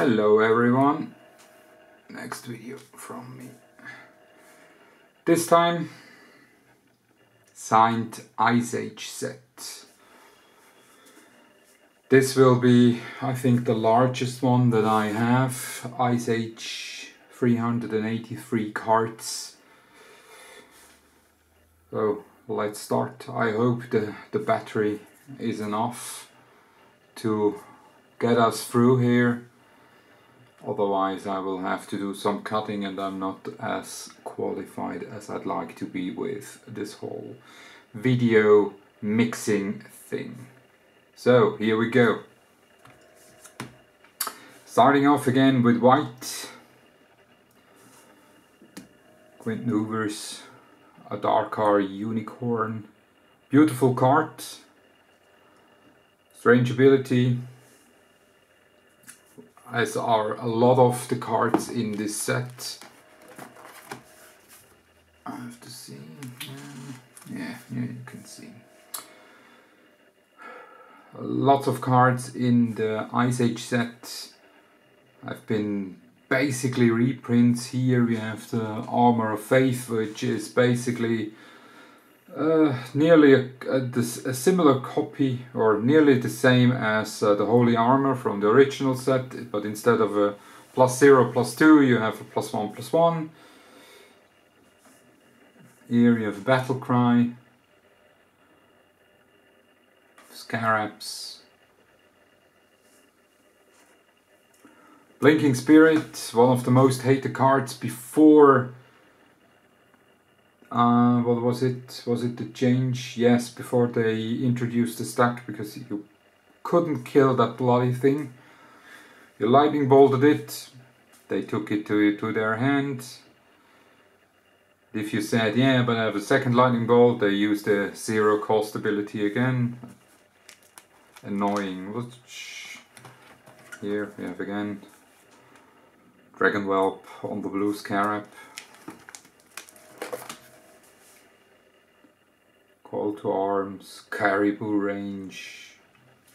Hello everyone, next video from me. This time, signed Ice Age set. This will be, I think, the largest one that I have. Ice Age 383 cards. So let's start. I hope the battery is enough to get us through here. Otherwise I will have to do some cutting and I'm not as qualified as I'd like to be with this whole video mixing thing. So here we go. Starting off again with white. Quint Nouvers, a Darkar Unicorn. Beautiful card. Strange ability. As are a lot of the cards in this set. I have to see. Yeah, you can see. Lots of cards in the Ice Age set. I've been basically reprints. Here we have the Armor of Faith, which is basically nearly a similar copy, or nearly the same as the Holy Armor from the original set, but instead of a +0/+2 you have a +1/+1. Here you have Battle Cry, Scarabs, Blinking Spirit, one of the most hated cards before. What was it? Was it the change? Yes, before they introduced the stack, because you couldn't kill that bloody thing. You lightning bolted it, they took it to their hand. If you said, yeah, but I have a second lightning bolt, they used the 0 cost ability again. Annoying. Here we have again Dragon Whelp on the blue Scarab. Call to Arms, Caribou Range,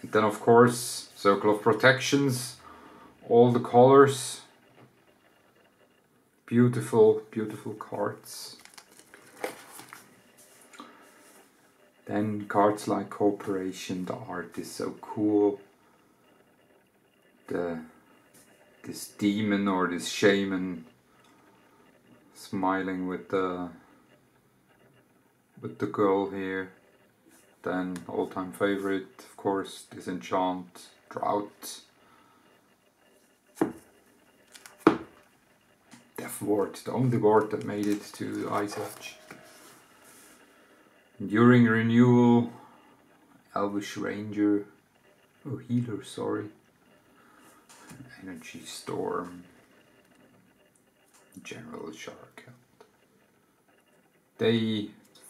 and then of course Circle of Protections, all the colors, beautiful, beautiful cards. Then cards like Cooperation, the art is so cool. This demon or this shaman smiling with the girl here. Then all-time favorite, of course, Disenchant, Drought, Death Ward, the only ward that made it to Ice Age. Enduring Renewal, Elvish Ranger, oh, Healer, sorry, Energy Storm, General Shark.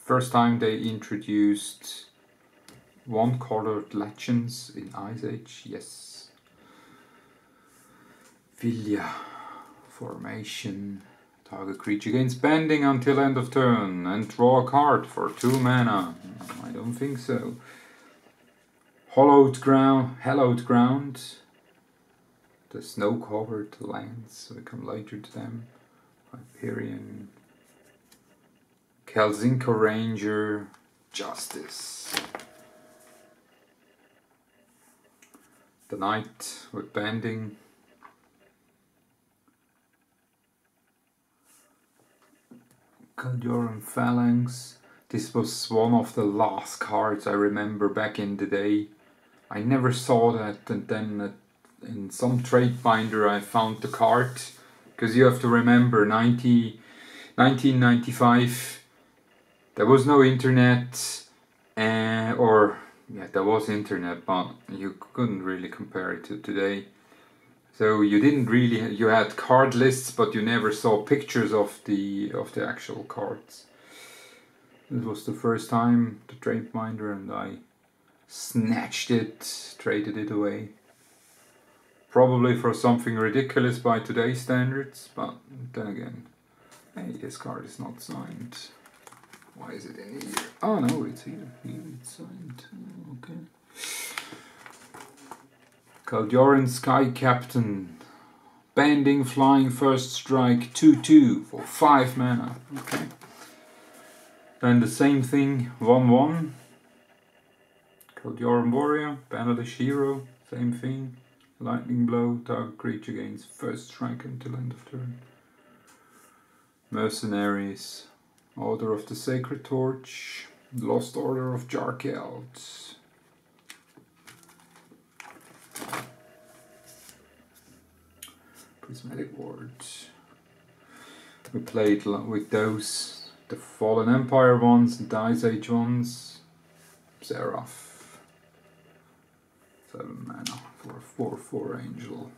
First time they introduced one-colored legends in Ice Age, yes. Vilya, Formation, target creature gains bending until end of turn and draw a card for 2 mana. I don't think so. Hallowed Ground, the snow-covered lands, we come later to them. Hyperion, Kelzinko Ranger, Justice. The Knight with bending. Kalduran Phalanx. This was one of the last cards I remember back in the day. I never saw that, and then in some trade binder I found the card. Because you have to remember, 1995, there was no internet, or yeah, there was internet, but you couldn't really compare it to today. So you didn't really, you had card lists, but you never saw pictures of the actual cards. This was the first time the trade binder, and I snatched it, traded it away. Probably for something ridiculous by today's standards, but then again, hey, this card is not signed. Why is it in here? Oh no, it's here. Here it's signed. Okay. Kalduran Sky Captain. Bending Flying First Strike 2/2 for 5 mana. Okay. Then the same thing, 1/1. Kaldioran Warrior, Banalish Hero, same thing. Lightning Blow, target creature gains first strike until end of turn. Mercenaries, Order of the Sacred Torch, Lost Order of Jarkeld. Prismatic Ward. We played with those, the Fallen Empire ones, the Ice Age ones. Seraph. 7 mana for a 4/4 Angel.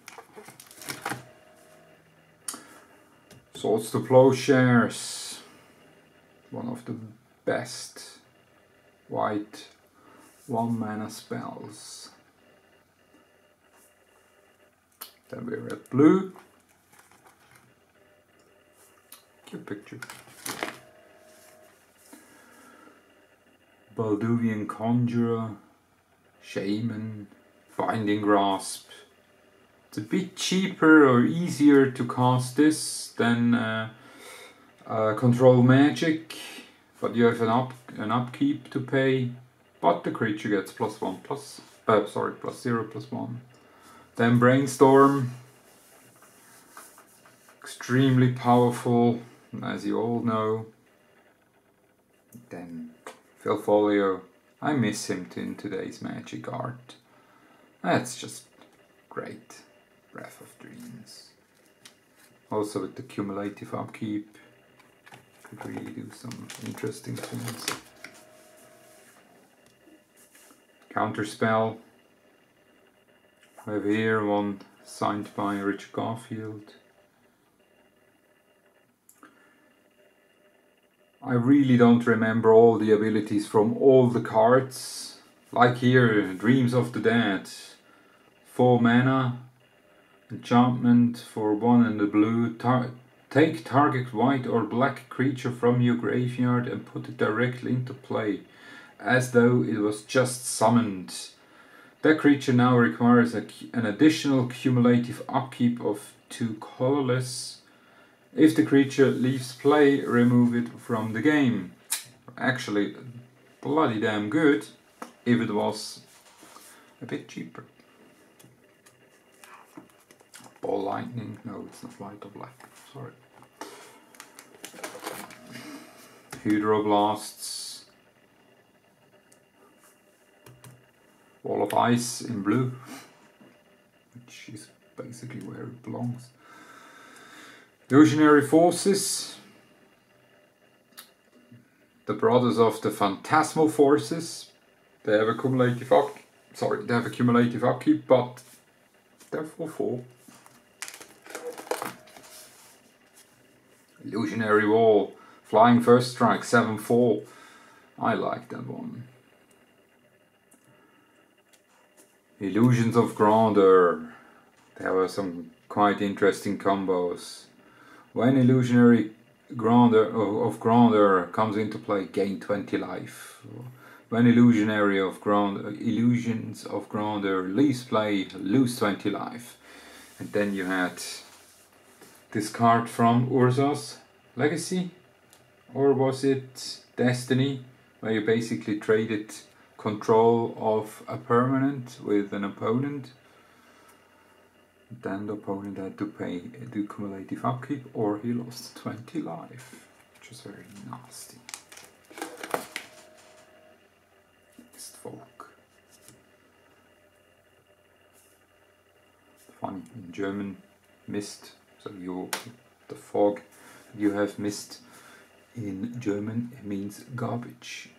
Swords to Plowshares. One of the best white 1 mana spells. Then we're at blue. Cute picture. Balduvian Conjurer, Shaman, Binding Grasp. It's a bit cheaper or easier to cast this than Control Magic, but you have an upkeep to pay. But the creature gets +1 +0/+1. Then Brainstorm, extremely powerful, as you all know. Then Filfolio, I miss him in today's Magic art. That's just great. Breath of Dreams. Also with the cumulative upkeep, could really do some interesting things. Counterspell. I have here one signed by Richard Garfield. I really don't remember all the abilities from all the cards. Like here, Dreams of the Dead. 4 mana. Enchantment for 1 and the blue. Take target white or black creature from your graveyard and put it directly into play, as though it was just summoned. That creature now requires an additional cumulative upkeep of 2 colorless. If the creature leaves play, remove it from the game. Actually, bloody damn good if it was a bit cheaper. Ball Lightning, no, it's not white or black, sorry. Hydroblasts. Wall of Ice in blue, which is basically where it belongs. Illusionary Forces. The brothers of the Phantasmal Forces. They have a cumulative upkeep, but they're 4/4. Illusionary Wall. Flying First Strike, 7/4. I like that one. Illusions of Grandeur. There were some quite interesting combos. When Illusionary Grandeur comes into play, gain 20 life. When Illusions of Grandeur leaves play, lose 20 life. And then you had this card from Urza's Legacy, or was it Destiny, where you basically traded control of a permanent with an opponent. Then the opponent had to do cumulative upkeep, or he lost 20 life, which was very nasty. Mistfolk. Funny, in German, Mist, so the fog you have missed in German, it means garbage.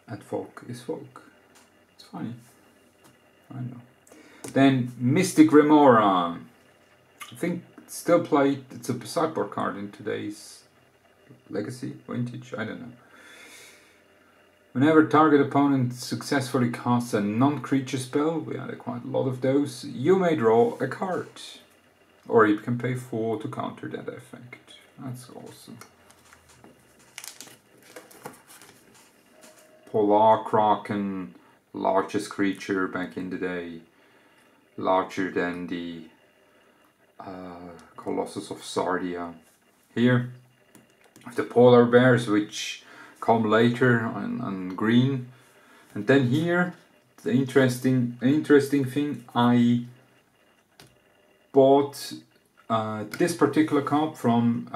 And folk is folk. It's funny. I know. Then Mystic Remora. I think it's still played. It's a sideboard card in today's Legacy, Vintage, I don't know. Whenever target opponent successfully casts a non-creature spell, we had quite a lot of those, you may draw a card. Or you can pay 4 to counter that effect. That's awesome. Polar Kraken, largest creature back in the day, larger than the Colossus of Sardia. Here, the polar bears, which come later on green. And then here, the interesting thing, I bought this particular card from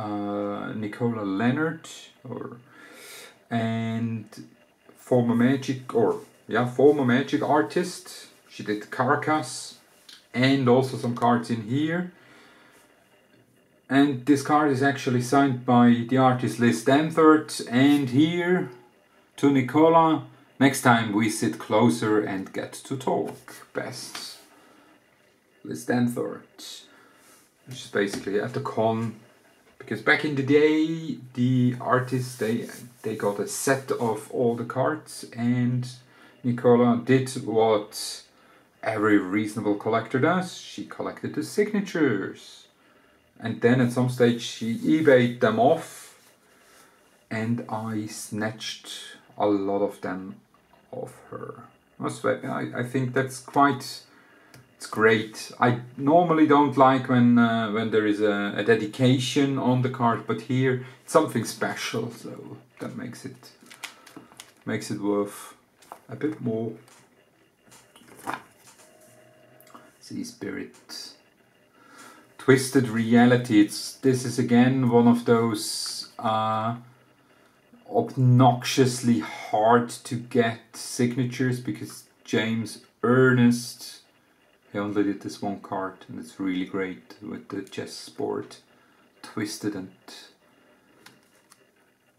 Nicola Leonard, and former Magic artist. She did Carcass, and also some cards in here. And this card is actually signed by the artist Liz Danforth. And here, to Nicola, next time we sit closer and get to talk. Best, Liz Danforth. Which is basically at the con. Because back in the day, the artists, they got a set of all the cards. And Nicola did what every reasonable collector does. She collected the signatures. And then at some stage she eBayed them off, and I snatched a lot of them off her. I think that's it's great. I normally don't like when there is a dedication on the card, but here it's something special, so that makes it worth a bit more. Sea Spirit. Twisted Reality. This is again one of those obnoxiously hard to get signatures, because James Ernest, he only did this one card, and it's really great with the chessboard twisted,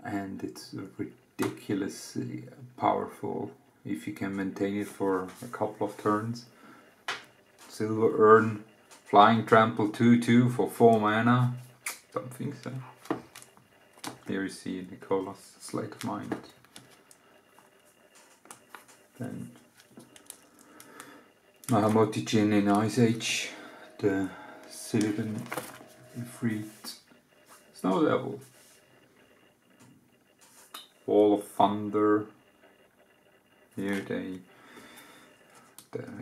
and it's ridiculously powerful if you can maintain it for a couple of turns. Silver Urn. Flying Trample 2/2 for 4 mana. Don't think so. Here you see Nicola's Sleight of Mind. Then Mahamoti Jin in Ice Age. The Cyllidan Ifrit. Snow Devil. Wall of Thunder. Here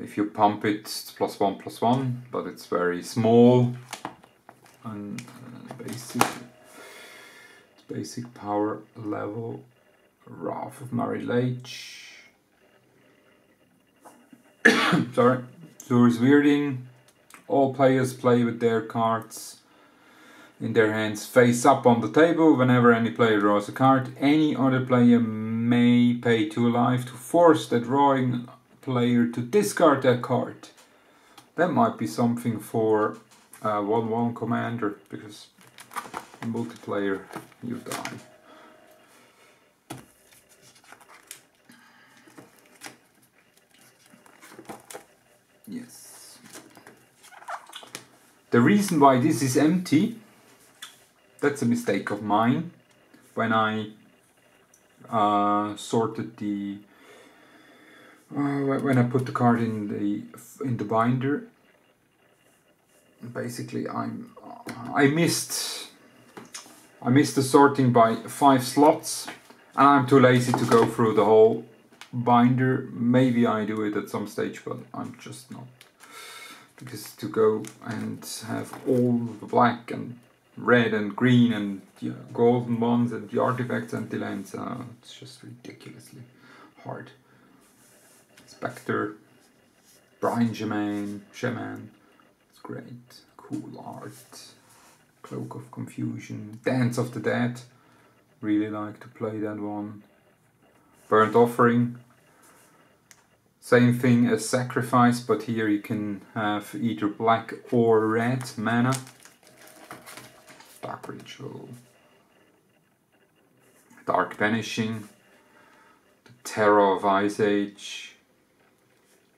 if you pump it, it's +1/+1, but it's very small and basic power level. Wrath of Mary Lach. Sorry. Zur's Weirding. All players play with their cards in their hands face up on the table. Whenever any player draws a card, any other player may pay 2 life to force the drawing player to discard that card. That might be something for 1/1 commander, because in multiplayer you die. Yes. The reason why this is empty, that's a mistake of mine. When I sorted the when I put the card in the binder, basically I missed the sorting by 5 slots, and I'm too lazy to go through the whole binder. Maybe I do it at some stage, but I'm just not, because to go and have all the black and red and green and golden ones and the artifacts and the lands, it's just ridiculously hard. Spectre, Brian Shaman, it's great, cool art. Cloak of Confusion, Dance of the Dead, really like to play that one. Burnt Offering, same thing as Sacrifice, but here you can have either black or red mana. Dark Ritual, Dark Banishing, the Terror of Ice Age.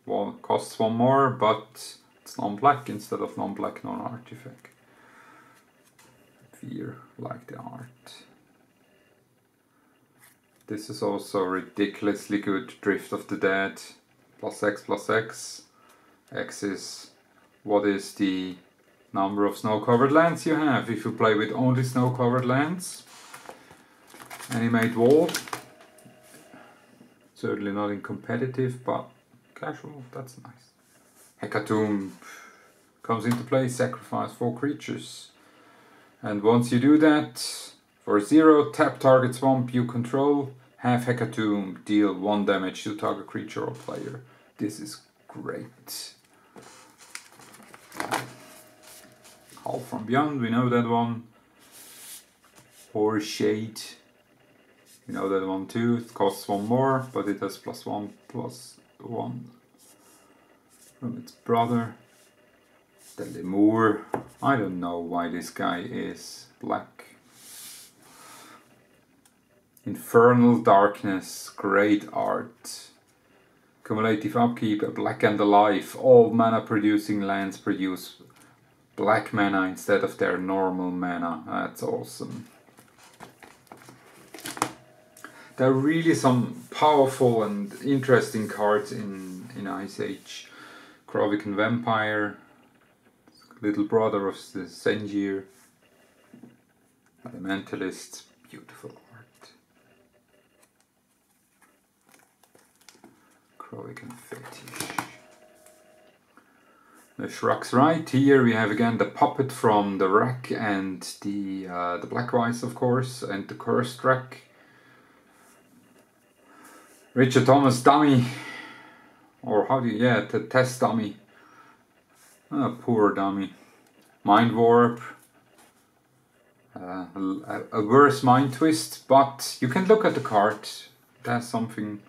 Well, costs 1 more, but it's non-black instead of non-black, non-artifact. Fear, like the art. This is also ridiculously good. Drift of the Dead, +X/+X. X is what is the number of snow-covered lands you have. If you play with only snow-covered lands, Animate Wall. Certainly not in competitive, but casual, that's nice. Hecatomb, comes into play, sacrifice 4 creatures. And once you do that, for 0, tap target swamp you control, have Hecatomb, deal 1 damage to target creature or player. This is great. Hall from Beyond, we know that one. Horror Shade, we know that one too. It costs 1 more, but it has +1/+1 from its brother. The Lemur, I don't know why this guy is black. Infernal Darkness, great art. Cumulative upkeep, a black and alive. All mana producing lands produce black mana instead of their normal mana. That's awesome. There are really some powerful and interesting cards in Ice Age. Krovikan Vampire, little brother of the Zendikar. Elementalist, beautiful art. Krovikan Fetish. The Shrugs right. Here we have again the Puppet from the Rack and the Black-White, of course, and the Cursed Rack. Richard Thomas dummy, or how do you, yeah, the test dummy. Poor dummy. Mind Warp. A worse Mind Twist, but you can look at the card. It has something,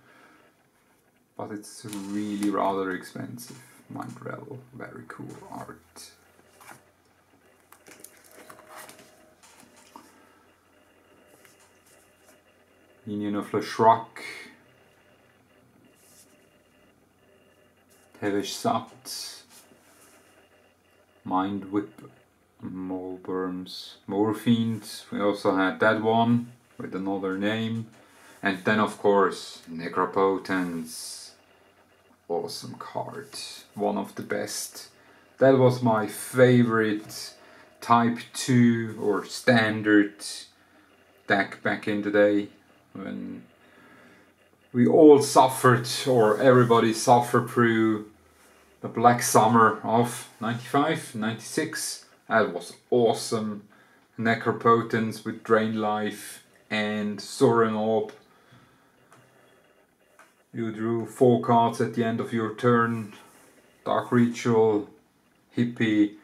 but it's really rather expensive. Mind Rebel, very cool art. Union of Leshruck. Tevesh Sat. Mind Whip. Maulburns. Moorfiend. We also had that one with another name. And then of course Necropotence. Awesome card. One of the best. That was my favorite Type 2 or standard deck back in the day, when we all suffered, or everybody suffered through the Black Summer of 95, 96. That was awesome. Necropotence with Drain Life and Sorin Orb. You drew 4 cards at the end of your turn. Dark Ritual, Hippie,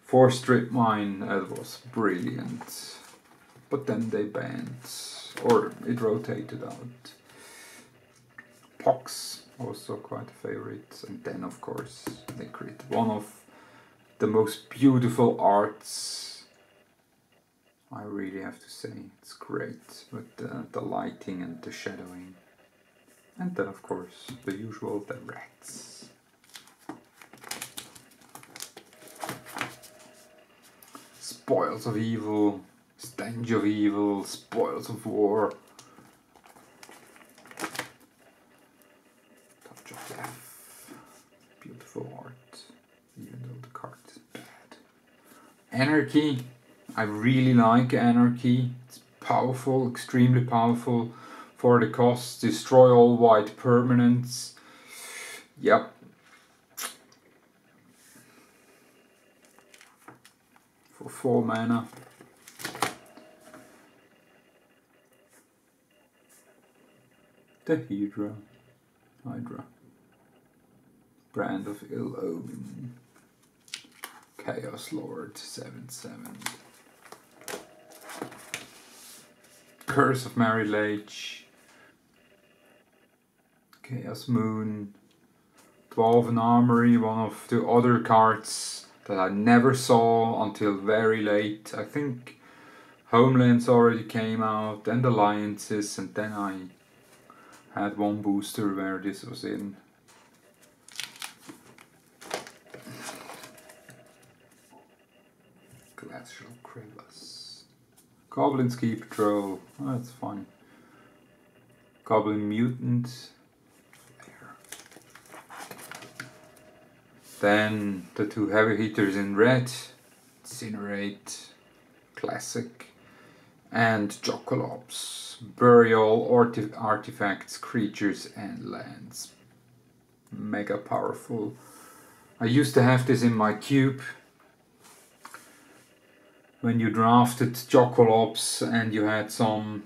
4 Strip Mine. That was brilliant. But then they banned, or it rotated out. Pox, also quite a favorite. And then of course Necrit, one of the most beautiful arts. I really have to say, it's great with the lighting and the shadowing. And then of course the usual, the rats. Spoils of Evil, Stench of Evil, Spoils of War. Touch of Death. Beautiful art, even though the card is bad. Anarchy. I really like Anarchy. It's powerful, extremely powerful. For the cost, destroy all white permanents. Yep. For 4 mana. The Hydra. Brand of Ill Omen. Chaos Lord 7/7. Curse of Mary Lage. Chaos Moon, Dwarven Armory, one of the other cards that I never saw until very late. I think Homelands already came out, and Alliances, and then I had one booster where this was in. Glacial Crevasse. Goblin's Key Patrol, oh, that's fun. Goblin Mutant. Then the 2 heavy hitters in red, Incinerate, Classic, and Jokolops. Bury all artifacts, creatures and lands. Mega powerful. I used to have this in my cube. When you drafted Chocolobs and you had some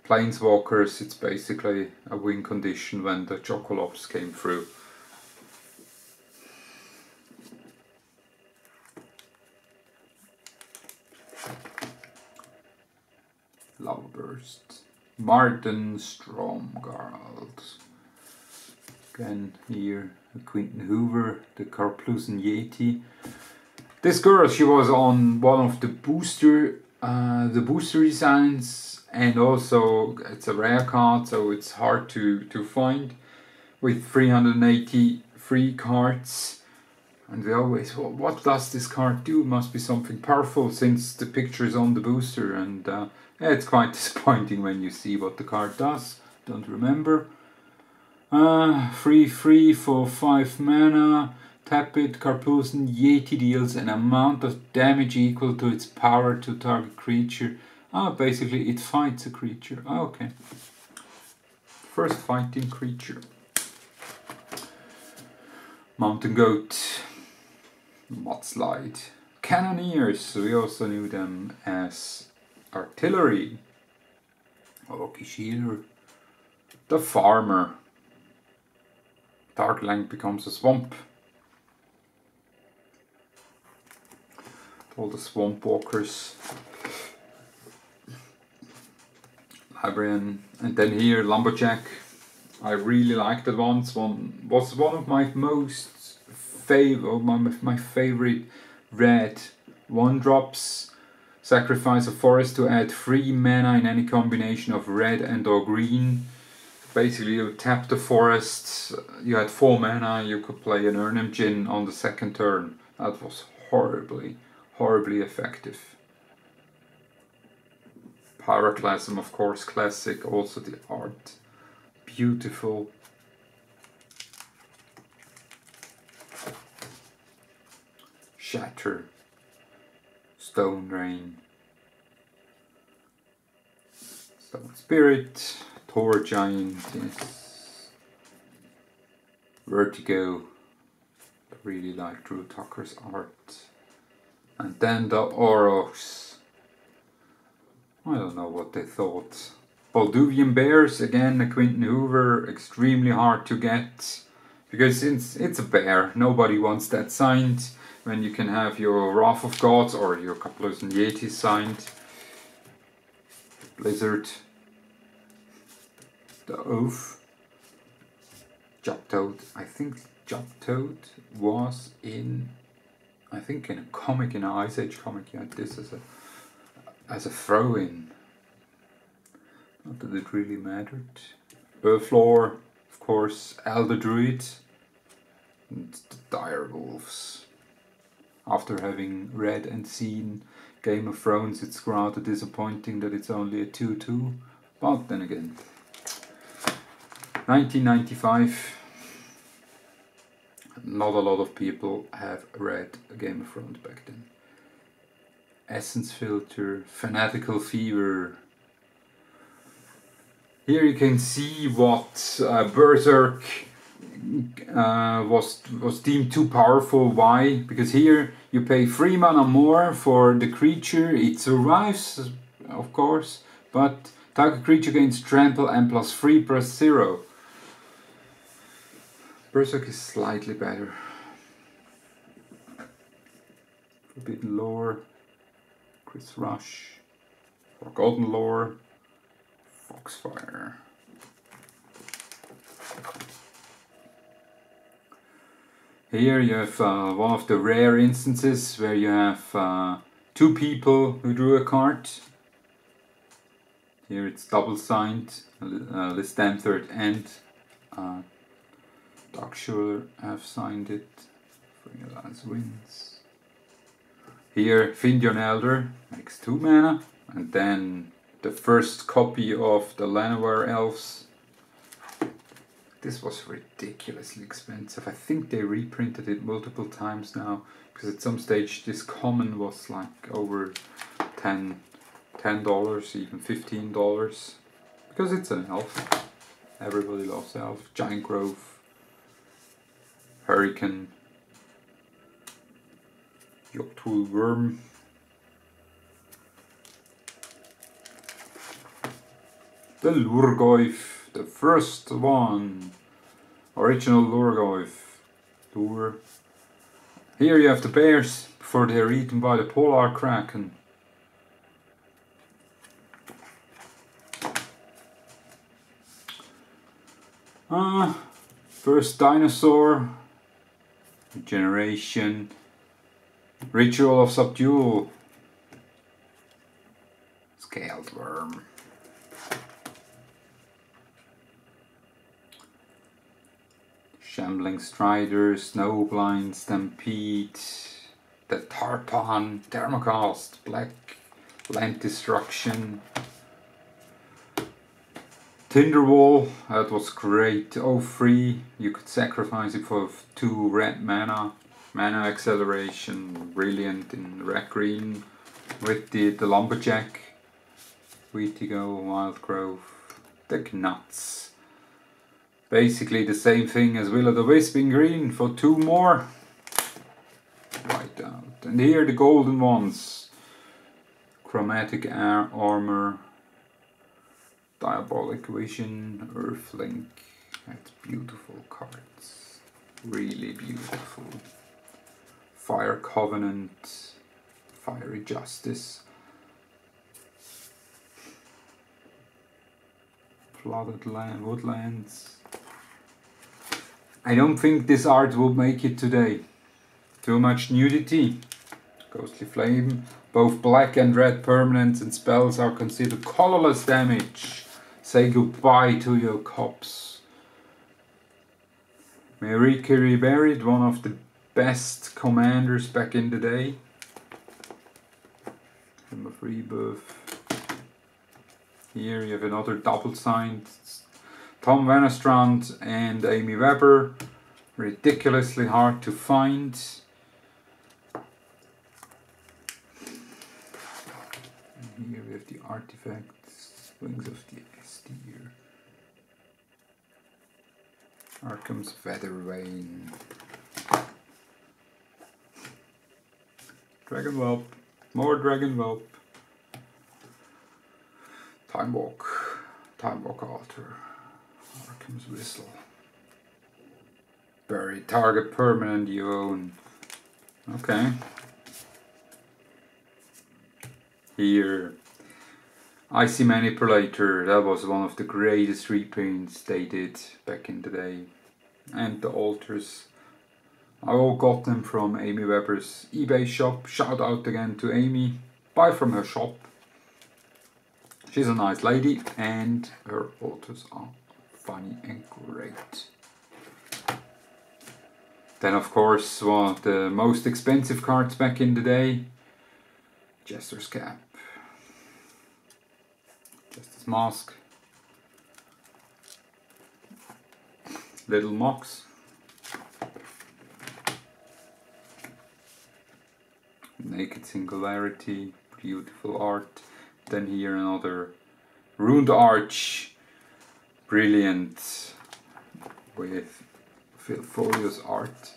Planeswalkers, it's basically a win condition when the Chocolobs came through. Loveburst. Martin Stromgarld. Again here, Quinton Hoover, the Karplusan Yeti. This girl, she was on one of the booster designs, and also it's a rare card, so it's hard to find, with 383 cards. And we always, well, what does this card do? Must be something powerful since the picture is on the booster, and yeah, it's quite disappointing when you see what the card does. Don't remember. 3/3 for 5 mana. Tap it, Karplusan Yeti deals an amount of damage equal to its power to target creature. Basically it fights a creature. Okay. First fighting creature. Mountain Goat. Mudslide. Cannoneers, we also knew them as artillery. Okishir. The Farmer. Darklang becomes a swamp. All the Swamp Walkers. Librarian. And then here, Lumberjack. I really liked that once. Was one of my most my favorite red 1-drops. Sacrifice a forest to add 3 mana in any combination of red and or green. Basically you tap the forest, you had 4 mana, you could play an Urnham Djinn on the second turn. That was horribly effective. Pyroclasm, of course, classic, also the art. Beautiful. Shatter. Stone Rain. Stone Spirit. Tor Giant, yes. Vertigo. I really like Drew Tucker's art. And then the Aurochs. I don't know what they thought. Balduvian Bears, again a Quinton Hoover, extremely hard to get. Because it's a bear, nobody wants that signed. When you can have your Wrath of Gods or your Karplusan Yeti signed. Blizzard. The Oath. Juptoad. I think Juptoad was in a comic, in an Ice Age comic, you had this as a throw-in. Not that it really mattered. Earthlore, of course, Elder Druid, and the Dire Wolves. After having read and seen Game of Thrones, it's rather disappointing that it's only a 2/2, but then again. 1995. Not a lot of people have read Game of Thrones back then. Essence Filter, Fanatical Fever. Here you can see what Berserk was deemed too powerful. Why? Because here you pay 3 mana more for the creature. It survives, of course, but target creature gains trample and +3/+0. Berserk is slightly better. Forbidden Lore, Chris Rush, Forgotten Lore, Foxfire. Here you have one of the rare instances where you have 2 people who drew a card. Here it's double signed, Liz Stamford and Doug Schuler have signed it. Realize wins. Here Finjon Elder makes 2 mana, and then the first copy of the Llanowar Elves. This was ridiculously expensive. I think they reprinted it multiple times now, because at some stage this common was like over $10, even $15, because it's an elf. Everybody loves elf. Giant Grove, Hurricane, Jotul Worm. The Lurgoyf, the first one. Original Lurgoyf. Lure. Here you have the bears before they are eaten by the polar kraken. First dinosaur. Regeneration. Ritual of Subdual. Scaled worm. Shambling Strider, Snowblind, Stampede, the Tarpon, Thermocast, Black Land Destruction, Tinderwall, that was great, 0-3, you could sacrifice it for 2 red mana acceleration, brilliant in red green, with the Lumberjack, Wheatigo, Wild Growth, the Nuts. Basically the same thing as Will-o'-the-Wisp in green for 2 more. White out. And here the golden ones. Chromatic Armor. Diabolic Vision. Earthlink. That's beautiful cards. Really beautiful. Fire Covenant. Fiery Justice. Flooded Woodlands. I don't think this art will make it today. Too much nudity. Ghostly Flame. Both black and red permanents and spells are considered colorless damage. Say goodbye to your cops. Meriki Reburied, one of the best commanders back in the day. Hymn of Rebirth. Here you have another double signed Tom Vannestrand and Amy Weber. Ridiculously hard to find. And here we have the artifacts, Wings of the Estir. Arkham's Featherwane. Dragon Whelp. More Dragon Whelp. Time Walk Altar. Arkham's Whistle. Buried target permanent you own. Okay. Here. Icy Manipulator. That was one of the greatest reprints they did back in the day. And the altars. I all got them from Amy Weber's eBay shop. Shout out again to Amy. Buy from her shop. She's a nice lady and her altars are funny and great. Then of course one of the most expensive cards back in the day, Jester's Cap, Jester's Mask, Little Mox, Naked Singularity, beautiful art. Then here another Ruined Arch, brilliant with Phil Folio's art.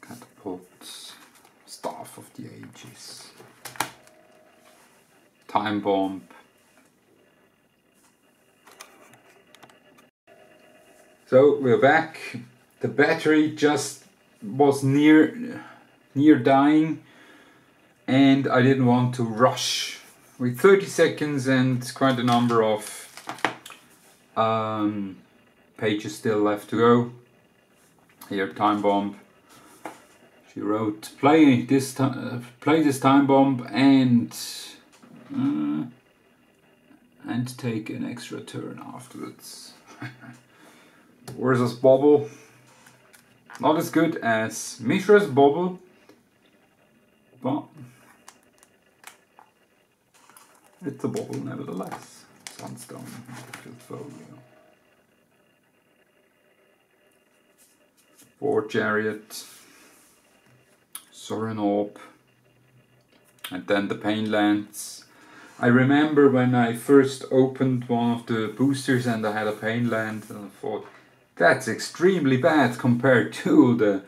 Catapult, Staff of the Ages, Time Bomb. So we're back. The battery just was near dying and I didn't want to rush. With 30 seconds and quite a number of pages still left to go. Here, Time Bomb. She wrote, play this Time Bomb and take an extra turn afterwards. Versus Bobble. Not as good as Mishra's Bobble, but it's a bobble nevertheless. Sunstone, Folio. War Chariot, Sorin Orb, and then the Painlands. I remember when I first opened one of the boosters and I had a Painland and I thought, That's extremely bad compared to the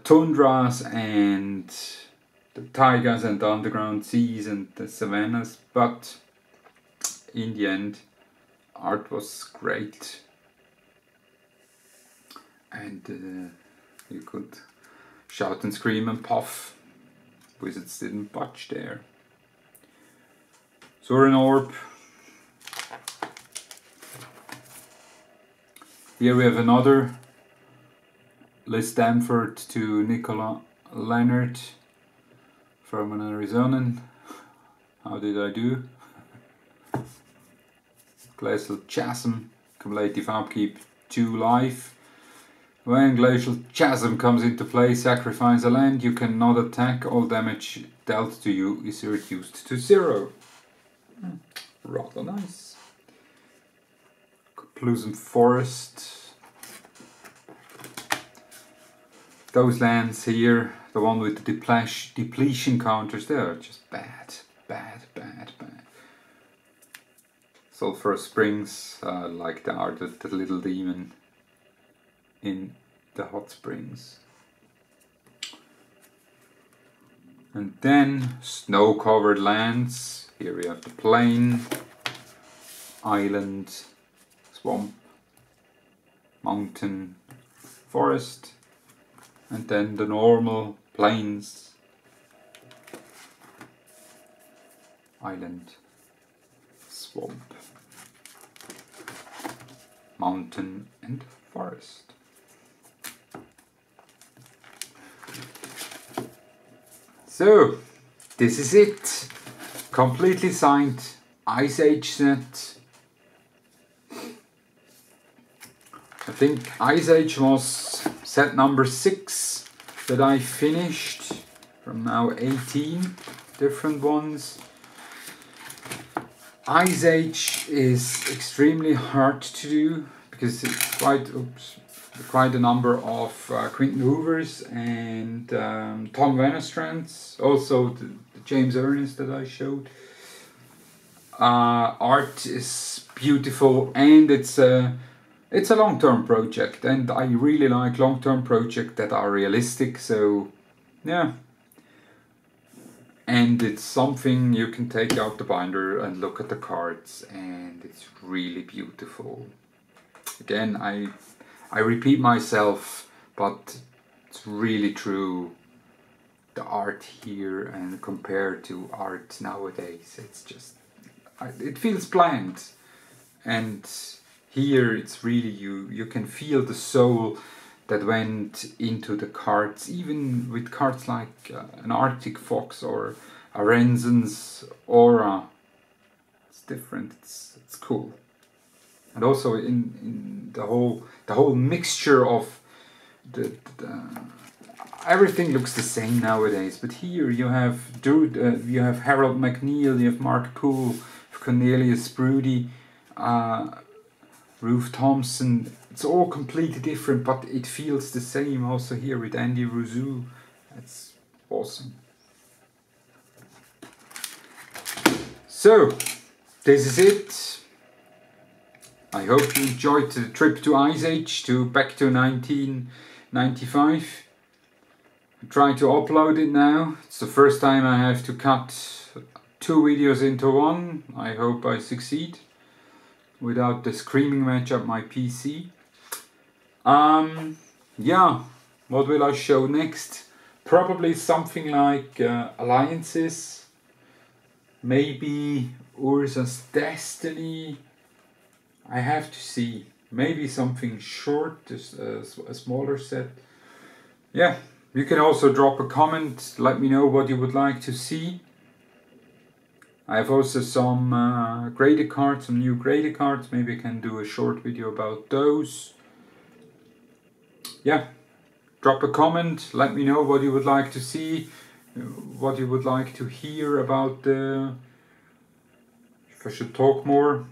tundras and the taigas and the underground seas and the savannas, but in the end art was great, and you could shout and scream and puff. Wizards didn't budge there. Surin Orb. Here we have another Liz Stamford to Nicola Leonard from an Arizonan. How did I do? Glacial Chasm, cumulative upkeep 2 life. When Glacial Chasm comes into play, sacrifice a land, you cannot attack, all damage dealt to you is reduced to 0. Rather nice. Kaplusan Forest. Those lands here, the one with the depletion counters, they are just bad. Sulphurous Springs, like the art of the little demon in the hot springs. And then snow-covered lands. Here we have the plain, island, swamp, mountain, forest, and then the normal plains, island, swamp, mountain and forest. So, this is it. Completely signed Ice Age set. I think Ice Age was set number 6 that I finished, from now 18 different ones. Ice Age is extremely hard to do because it's quite a number of Quentin Hoovers and Tom Vanastrands, also the James Ernest that I showed. Art is beautiful, and it's a long-term project, and I really like long-term projects that are realistic, so yeah. And it's something you can take out the binder and look at the cards, and it's really beautiful. Again, I repeat myself, but it's really true. The art here, and compared to art nowadays, it's just, it feels bland. And here it's really, you can feel the soul that went into the cards, even with cards like an Arctic Fox or a Renzon's Aura. It's different, it's cool. And also in the whole mixture of the everything looks the same nowadays, but here you have you have Harold McNeil, you have Mark Poole, Cornelius Broody, Ruth Thompson. It's all completely different, but it feels the same. Also here with Andy Rousseau, that's awesome. So this is it. I hope you enjoyed the trip to Ice Age, back to 1995. I'm trying to upload it now. It's the first time I have to cut 2 videos into one. I hope I succeed without the screaming match at my PC. Yeah, what will I show next? Probably something like Alliances, maybe Urza's Destiny. I have to see. Maybe something short, just a smaller set. Yeah, you can also drop a comment, let me know what you would like to see. I have also some graded cards, some new graded cards. Maybe I can do a short video about those. Yeah, drop a comment, let me know what you would like to see, what you would like to hear about if I should talk more.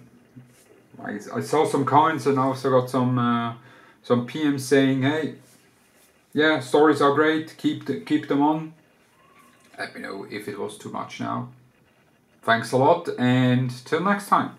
I saw some comments, and I also got some PMs saying, hey, yeah, stories are great, keep them on. Let me know if it was too much now. Thanks a lot, and till next time.